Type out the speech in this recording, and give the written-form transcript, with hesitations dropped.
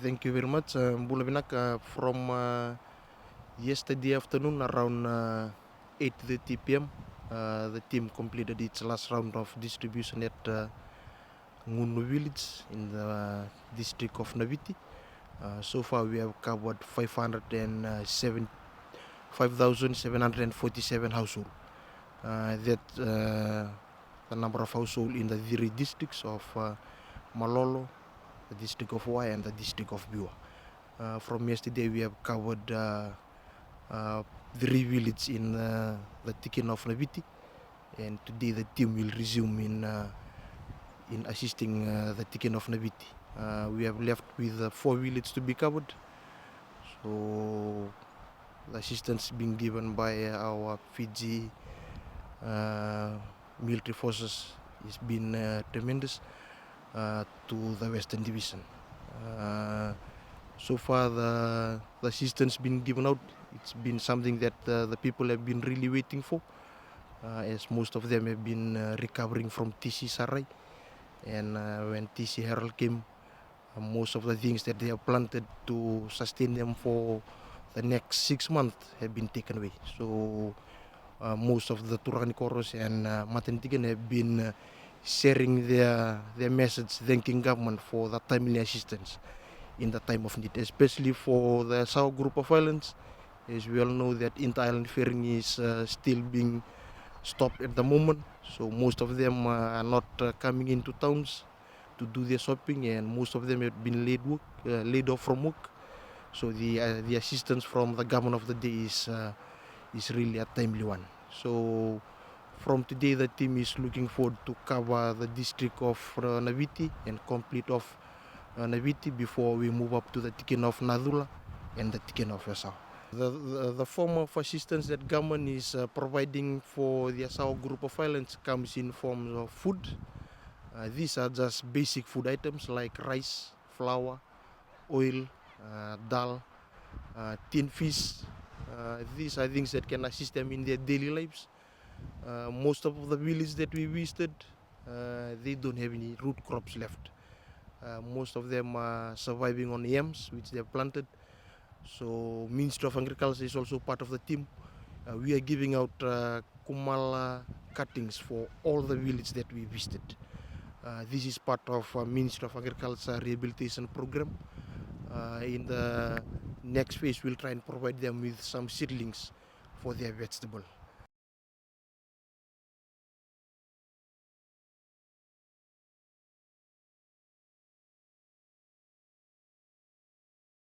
Thank you very much, Bulabinak. From yesterday afternoon around 8:30 p.m., the team completed its last round of distribution at Ngunu village in the district of Naviti. So far, we have covered 5,747 households. That's the number of households in the three districts of Malolo, the district of Wai, and the district of Biwa. From yesterday, we have covered 3 villages in the Tikin of Naviti, and today the team will resume in assisting the Tikin of Naviti. We have left with 4 villages to be covered, so the assistance being given by our Fiji military forces has been tremendous to the Western Division. So far, the assistance been given out. It's been something that the people have been really waiting for, as most of them have been recovering from TC Sarai. And when TC Herald came, most of the things that they have planted to sustain them for the next 6 months have been taken away. So most of the Turani Koros and Matantigan have been sharing their message, thanking government for the timely assistance in the time of need, especially for the Yasawa group of islands. As we all know that inter-island ferrying is still being stopped at the moment, so most of them are not coming into towns to do their shopping, and most of them have been laid off from work. So the assistance from the government of the day is really a timely one. So from today, the team is looking forward to cover the district of Naviti and complete off Naviti before we move up to the Tikin of Nadula and the Tikin of Yasawa. The form of assistance that government is providing for the Yasawa group of islands comes in forms of food. These are just basic food items like rice, flour, oil, dal, tin fish. These are things that can assist them in their daily lives. Most of the villages that we visited, they don't have any root crops left. Most of them are surviving on yams, which they have planted. So Ministry of Agriculture is also part of the team. We are giving out kumala cuttings for all the villages that we visited. This is part of Ministry of Agriculture rehabilitation program. In the next phase, we'll try and provide them with some seedlings for their vegetable.